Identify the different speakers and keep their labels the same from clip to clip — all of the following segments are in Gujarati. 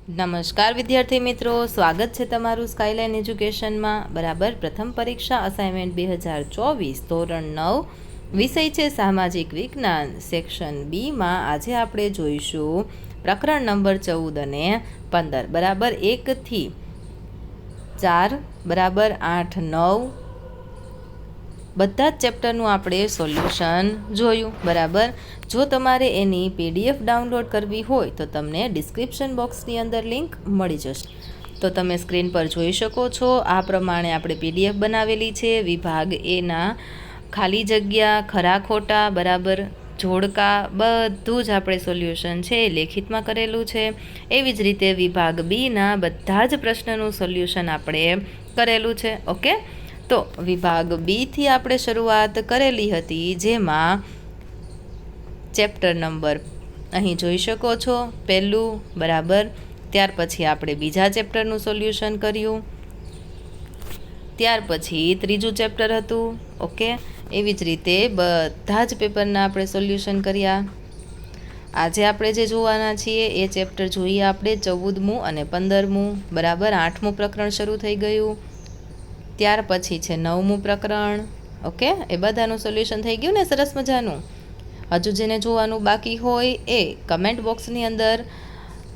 Speaker 1: નમસ્કાર વિદ્યાર્થી મિત્રો, સ્વાગત છે તમારું સ્કાયલાઇન એજ્યુકેશનમાં. બરાબર, પ્રથમ પરીક્ષા અસાઇનમેન્ટ 2024 ધોરણ 9 વિષય છે સામાજિક વિજ્ઞાન સેક્શન બીમાં આજે આપણે જોઈશું પ્રકરણ નંબર 14 અને 15. બરાબર, 1 થી 4 બરાબર 8, 9 બધા જ ચેપ્ટરનું આપણે સોલ્યુશન જોયું. બરાબર, જો તમારે એની PDF ડાઉનલોડ કરવી હોય તો તમને ડિસ્ક્રિપ્શન બોક્સની અંદર લિંક મળી જશે. તો તમે સ્ક્રીન પર જોઈ શકો છો આ પ્રમાણે આપણે PDF બનાવેલી છે. વિભાગ એના ખાલી જગ્યા, ખરા ખોટા, બરાબર, જોડકા બધું જ આપણે સોલ્યુશન છે એ લેખિતમાં કરેલું છે. એવી જ રીતે વિભાગ બીના બધા જ પ્રશ્નનું સોલ્યુશન આપણે કરેલું છે. ઓકે, તો વિભાગ બીથી આપણે શરૂઆત કરેલી હતી, જેમાં ચેપ્ટર નંબર અહીં જોઈ શકો છો પહેલું. બરાબર, ત્યાર પછી આપણે બીજા ચેપ્ટરનું સોલ્યુશન કર્યું, ત્યાર પછી ત્રીજું ચેપ્ટર હતું. ઓકે, એવી જ રીતે બધા જ પેપરના આપણે સોલ્યુશન કર્યા. આજે આપણે જે જોવાના છીએ એ ચેપ્ટર જોઈએ આપણે 14મું અને 15મું. બરાબર, 8મું પ્રકરણ શરૂ થઈ ગયું, ત્યાર પછી છે 9મું પ્રકરણ. ઓકે, એ બધાનું સોલ્યુશન થઈ ગયું ને, સરસ મજાનું. હજુ જેને જોવાનું બાકી હોય એ કમેન્ટ બોક્સની અંદર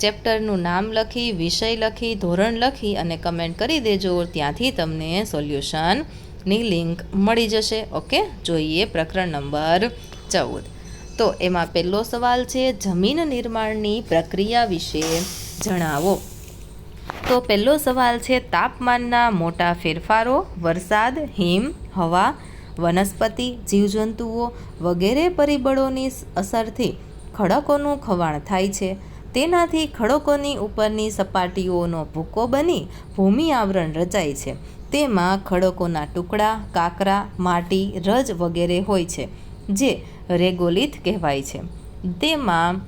Speaker 1: ચેપ્ટરનું નામ લખી, વિષય લખી, ધોરણ લખી અને કમેન્ટ કરી દેજો. ત્યાંથી તમને સોલ્યુશનની લિંક મળી જશે. ઓકે, જોઈએ પ્રકરણ નંબર 14. તો એમાં પહેલો સવાલ છે જમીન નિર્માણની પ્રક્રિયા વિશે જણાવો. તો પહેલો સવાલ છે તાપમાનના મોટા ફેરફારો, વરસાદ, હિમ, હવા, વનસ્પતિ, જીવજંતુઓ વગેરે પરિબળોની અસરથી ખડકોનું ખવાણ થાય છે. તેનાથી ખડકોની ઉપરની સપાટીઓનો ભૂકો બની ભૂમિ આવરણ રચાય છે. તેમાં ખડકોના ટુકડા, કાંકરા, માટી, રજ વગેરે હોય છે, જે રેગોલિથ કહેવાય છે. તેમાં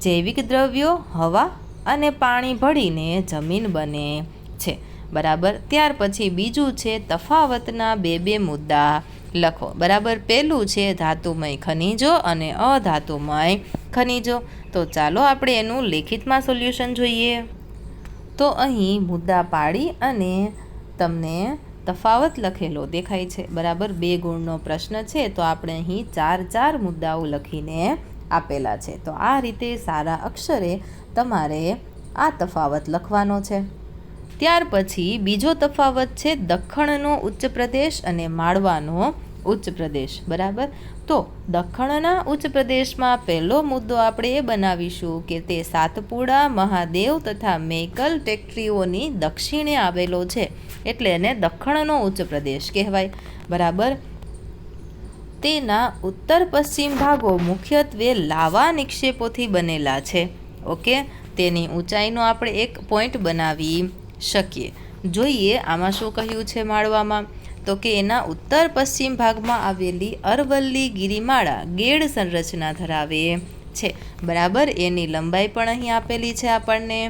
Speaker 1: જૈવિક દ્રવ્યો, હવા અને પાણી ભળીને જમીન બને છે. બરાબર, ત્યાર પછી બીજું છે તફાવતના બે મુદ્દા લખો. બરાબર, પહેલું છે ધાતુમય ખનિજો અને અધાતુમય ખનિજો. તો ચાલો આપણે એનું લેખિતમાં સોલ્યુશન જોઈએ. તો અહીં મુદ્દા પાડી અને તમને તફાવત લખેલો દેખાય છે. બરાબર, 2 ગુણનો પ્રશ્ન છે તો આપણે અહીં 4 મુદ્દાઓ લખીને આપેલા છે. તો આ રીતે સારા અક્ષરે તમારે આ તફાવત લખવાનો છે. ત્યાર પછી બીજો તફાવત છે દખ્ખણનો ઉચ્ચ પ્રદેશ અને માળવાનો ઉચ્ચ પ્રદેશ. બરાબર, તો દખ્ખણના ઉચ્ચ પ્રદેશમાં પહેલો મુદ્દો આપણે એ બનાવીશું કે તે સાતપુડા, મહાદેવ તથા મેકલ ટેકરીઓની દક્ષિણે આવેલો છે, એટલે એને દખ્ખણનો ઉચ્ચ પ્રદેશ કહેવાય. બરાબર, તેના ઉત્તર પશ્ચિમ ભાગો મુખ્યત્વે લાવા નિક્ષેપોથી બનેલા છે. ઓકે, તેની ઊંચાઈનો આપણે એક પોઈન્ટ બનાવી શકીએ. જોઈએ આમાં શું કહ્યું છે માળવામાં, તો કે એના ઉત્તર પશ્ચિમ ભાગમાં આવેલી અરવલ્લી ગિરિમાળા ગેડ સંરચના ધરાવે છે. બરાબર, એની લંબાઈ પણ અહીં આપેલી છે આપણને.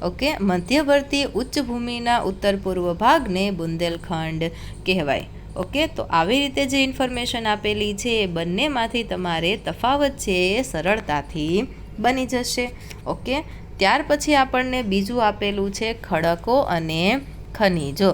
Speaker 1: ઓકે, મધ્યવર્તી ઉચ્ચ ભૂમિના ઉત્તર પૂર્વ ભાગને બુંદેલખંડ કહેવાય. ઓકે, તો આવી રીતે જે ઇન્ફોર્મેશન આપેલી છે એ બંનેમાંથી તમારે તફાવત છે એ સરળતાથી બની જશે. ઓકે, ત્યાર પછી આપણને બીજું આપેલું છે ખડકો અને ખનિજો.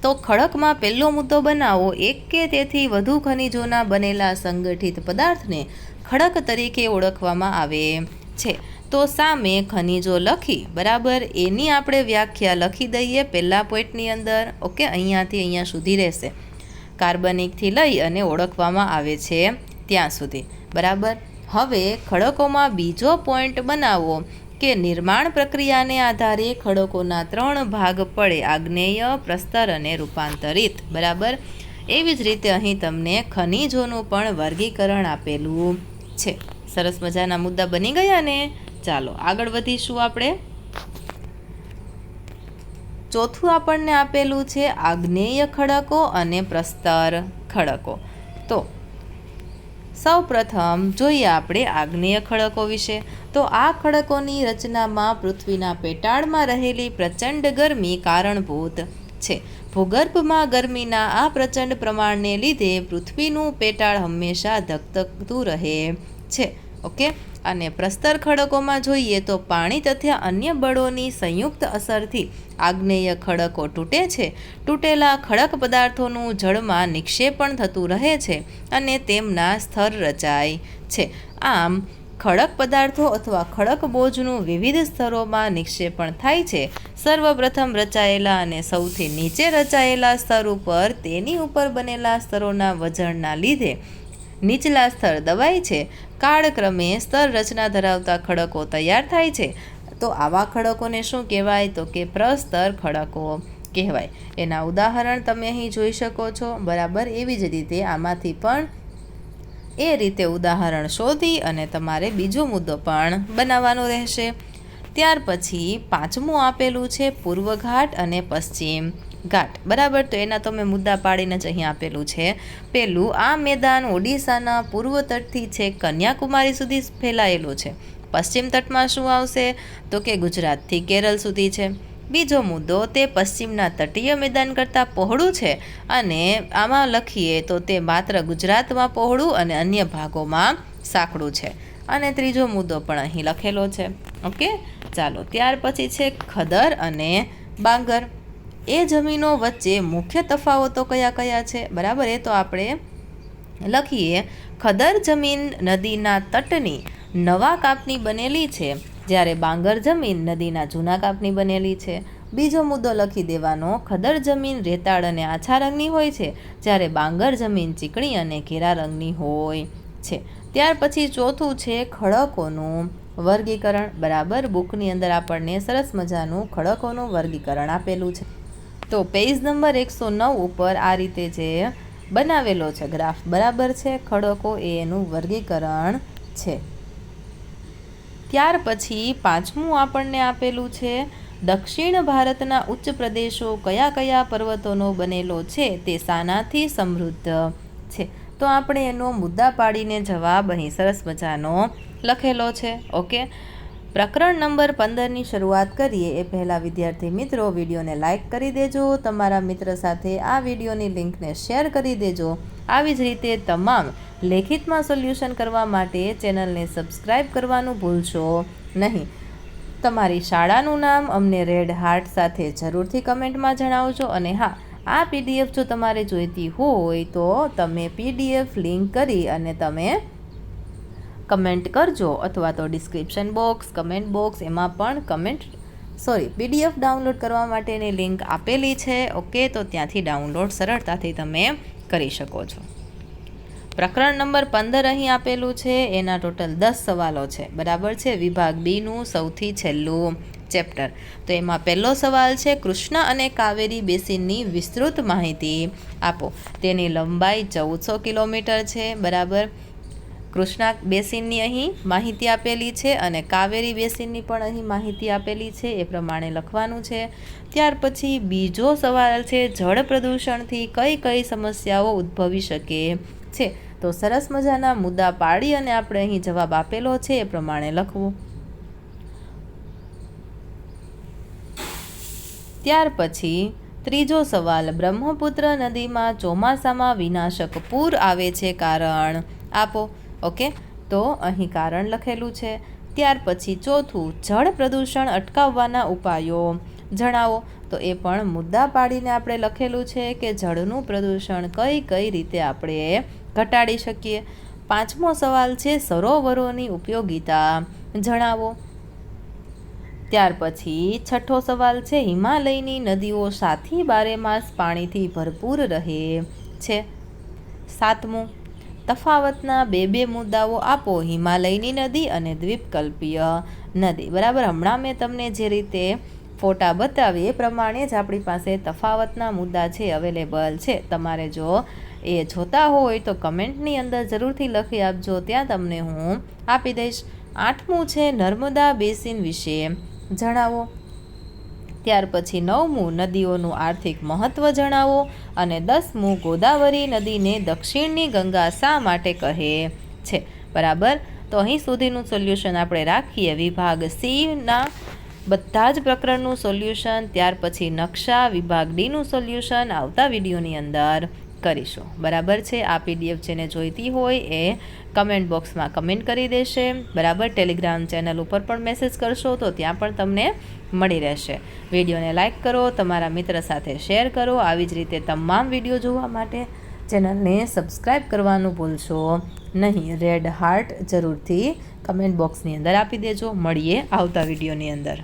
Speaker 1: તો ખડકમાં પહેલો મુદ્દો બનાવો, એક કે તેથી વધુ ખનિજોના બનેલા સંગઠિત પદાર્થને ખડક તરીકે ઓળખવામાં આવે છે. તો સામે ખનિજો લખી, બરાબર, એની આપણે વ્યાખ્યા લખી દઈએ પહેલા પોઈન્ટની અંદર. ઓકે, અહીંયાથી અહીંયા સુધી રહેશે, કાર્બનિકથી લઈ અને ઓળખવામાં આવે છે ત્યાં સુધી. બરાબર, હવે ખડકોમાં બીજો પોઈન્ટ બનાવો કે નિર્માણ પ્રક્રિયાને આધારે ખડકોના 3 ભાગ પડે, આગ્નેય, પ્રસ્તર અને રૂપાંતરિત. બરાબર, એવી જ રીતે અહીં તમને ખનિજોનું પણ વર્ગીકરણ આપેલું છે. સરસ મજાના મુદ્દા બની ગયા ને. ચાલો આગળ વધીશું આપણે. ચોથું આપણને આપેલું છે આગ્નેય ખડકો અને પ્રસ્તર ખડકો. તો સૌ પ્રથમ જોઈએ આપણે આગ્નેય ખડકો વિશે. તો આ ખડકોની રચનામાં પૃથ્વીના પેટાળમાં રહેલી પ્રચંડ ગરમી કારણભૂત છે. ભૂગર્ભમાં ગરમીના આ પ્રચંડ પ્રમાણને લીધે પૃથ્વીનું પેટાળ હંમેશા ધગધગતું રહે છે. ઓકે, અને પ્રસ્તર ખડકોમાં જોઈએ તો પાણી તથા અન્ય બળોની સંયુક્ત અસરથી આગ્નેય ખડકો તૂટે છે. તૂટેલા ખડક પદાર્થોનું જળમાં નિક્ષેપણ થતું રહે છે અને તેમના સ્તર રચાય છે. આમ ખડક પદાર્થો અથવા ખડક બોજનું વિવિધ સ્તરોમાં નિક્ષેપણ થાય છે. સર્વપ્રથમ રચાયેલા અને સૌથી નીચે રચાયેલા સ્તર ઉપર તેની ઉપર બનેલા સ્તરોના વજનના લીધે નીચલા સ્તર દબાય છે. કાળક્રમે સ્તર રચના ધરાવતા ખડકો તૈયાર થાય છે. તો આવા ખડકોને શું કહેવાય? તો કે પ્રસ્તર ખડકો કહેવાય. એના ઉદાહરણ તમે અહીં જોઈ શકો છો. બરાબર, એવી જ રીતે આમાંથી પણ એ રીતે ઉદાહરણ શોધી અને તમારે બીજો મુદ્દો પણ બનાવવાનો રહેશે. ત્યાર પછી પાંચમું આપેલું છે પૂર્વ ઘાટ અને પશ્ચિમ ઘાટ. બરાબર, તો એના તો મેં મુદ્દા પાડીને જ અહીં આપેલું છે. પહેલું, આ મેદાન ઓડિશાના પૂર્વ તટથી છે કન્યાકુમારી સુધી ફેલાયેલું છે. પશ્ચિમ તટમાં શું આવશે? તો કે ગુજરાતથી કેરળ સુધી છે. બીજો મુદ્દો, તે પશ્ચિમના તટીય મેદાન કરતાં પહોળું છે અને આમાં લખીએ તો તે માત્ર ગુજરાતમાં પહોળું અને અન્ય ભાગોમાં સાંકડું છે. અને ત્રીજો મુદ્દો પણ અહીં લખેલો છે. ઓકે, ચાલો. ત્યાર પછી છે ખદર અને બાંગર. એ જમીનો વચ્ચે મુખ્ય તફાવતો કયા કયા છે? બરાબર, એ તો આપણે લખીએ. ખદર જમીન નદીના તટની નવા કાપની બનેલી છે, જ્યારે બાંગર જમીન નદીના જૂના કાપની બનેલી છે. બીજો મુદ્દો લખી દેવાનો. ખદર જમીન રેતાળ અને આછા રંગની હોય છે, જ્યારે બાંગર જમીન ચીકણી અને ઘેરા રંગની હોય છે. ત્યાર પછી ચોથું છે ખડકોનું વર્ગીકરણ. બરાબર, બુકની અંદર આપણને સરસ મજાનું ખડકોનું વર્ગીકરણ આપેલું છે. તો પેજ નંબર 109 ઉપર આ રીતે જે બનાવેલો છે ગ્રાફ, બરાબર છે, ખડકો એનું વર્ગીકરણ છે. ત્યાર પછી પાંચમું આપણને આપેલું છે દક્ષિણ ભારતના ઉચ્ચ પ્રદેશો કયા કયા પર્વતોનો બનેલો છે, તે શાનાથી સમૃદ્ધ છે. તો આપણે એનો મુદ્દા પાડીને જવાબ અહીં સરસ મજાનો લખેલો છે. ઓકે, પ્રકરણ નંબર 15ની શરૂઆત કરીએ એ પહેલાં વિદ્યાર્થી મિત્રો, વિડીયોને લાઇક કરી દેજો. તમારા મિત્ર સાથે આ વિડીયોની લિંકને શેર કરી દેજો. આવી જ રીતે તમામ લેખિતમાં સોલ્યુશન કરવા માટે ચેનલને સબસ્ક્રાઈબ કરવાનું ભૂલશો નહીં. તમારી શાળાનું નામ અમને રેડ હાર્ટ સાથે જરૂરથી કમેન્ટમાં જણાવજો. અને હા, આ PDF જો તમારે જોઈતી હોય તો તમે PDF લિંક કરી અને તમે કમેન્ટ કરજો, અથવા તો ડિસ્ક્રિપ્શન બોક્સ, કમેન્ટ બોક્સ, એમાં પણ PDF ડાઉનલોડ કરવા માટેની લિંક આપેલી છે. ઓકે, તો ત્યાંથી ડાઉનલોડ સરળતાથી તમે કરી શકો છો. પ્રકરણ નંબર 15 અહીં આપેલું છે. એના ટોટલ 10 સવાલો છે. બરાબર છે, વિભાગ બીનું સૌથી છેલ્લું ચેપ્ટર. તો એમાં પહેલો સવાલ છે કૃષ્ણ અને કાવેરી બેસિનની વિસ્તૃત માહિતી આપો. તેની લંબાઈ 1400 કિલોમીટર છે. બરાબર, કૃષ્ણા બેસિનની અહીં માહિતી આપેલી છે અને કાવેરી બેસિનની પણ અહીં માહિતી આપેલી છે. એ પ્રમાણે લખવાનું છે. ત્યાર પછી બીજો સવાલ છે જળ પ્રદૂષણથી કઈ કઈ સમસ્યાઓ ઉદ્ભવી શકે છે. તો સરસ મજાના મુદ્દા પાડી અને આપણે અહીં જવાબ આપેલો છે એ પ્રમાણે લખવું. ત્યાર પછી ત્રીજો સવાલ, બ્રહ્મપુત્ર નદીમાં ચોમાસામાં વિનાશક પૂર આવે છે, કારણ આપો. ઓકે, તો અહીં કારણ લખેલું છે. ત્યાર પછી ચોથું, જળ પ્રદૂષણ અટકાવવાના ઉપાયો જણાવો. તો એ પણ મુદ્દા પાડીને આપણે લખેલું છે કે જળનું પ્રદૂષણ કઈ કઈ રીતે આપણે ઘટાડી શકીએ. પાંચમો સવાલ છે સરોવરોની ઉપયોગિતા જણાવો. ત્યાર પછી છઠ્ઠો સવાલ છે હિમાલયની નદીઓ સાથી બારેમાસ પાણીથી ભરપૂર રહે છે. સાતમું, તફાવતના બે મુદ્દાઓ આપો. હિમાલયની નદી અને દ્વીપકલ્પીય નદી. બરાબર, હમણાં મેં તમને જે રીતે ફોટા બતાવી એ પ્રમાણે જ આપણી પાસે તફાવતના મુદ્દા છે, અવેલેબલ છે. તમારે જો એ જોતા હોય તો કમેન્ટની અંદર જરૂરથી લખી આપજો, ત્યાં તમને હું આપી દઈશ. આઠમું છે નર્મદા બેસિન વિશે જણાવો. ત્યાર પછી નવમું, નદીઓનું આર્થિક મહત્ત્વ જણાવો. અને 10મું, ગોદાવરી નદીને દક્ષિણની ગંગા શા માટે કહે છે. બરાબર, તો અહીં સુધીનું સોલ્યુશન આપણે રાખીએ. વિભાગ Cના બધા જ પ્રકરણનું સોલ્યુશન, ત્યાર પછી નકશા વિભાગ Dનું સોલ્યુશન આવતા વિડીયોની અંદર કરીશું. બરાબર છે. આ PDF જેને જોઈતી હોય એ કમેન્ટ બોક્સમાં કમેન્ટ કરી દેશે. બરાબર. ટેલિગ્રામ ચેનલ ઉપર પણ મેસેજ કરશો તો ત્યાં પણ તમને મળી રહેશે. વિડીયોને લાઇક કરો, તમારા મિત્ર સાથે શેર કરો. આવી જ રીતે તમામ વિડીયો જોવા માટે ચેનલને સબસ્ક્રાઈબ કરવાનું ભૂલશો નહીં. રેડ હાર્ટ જરૂરથી કમેન્ટ બોક્સની અંદર આપી દેજો. મળીએ આવતા વિડીયોની અંદર.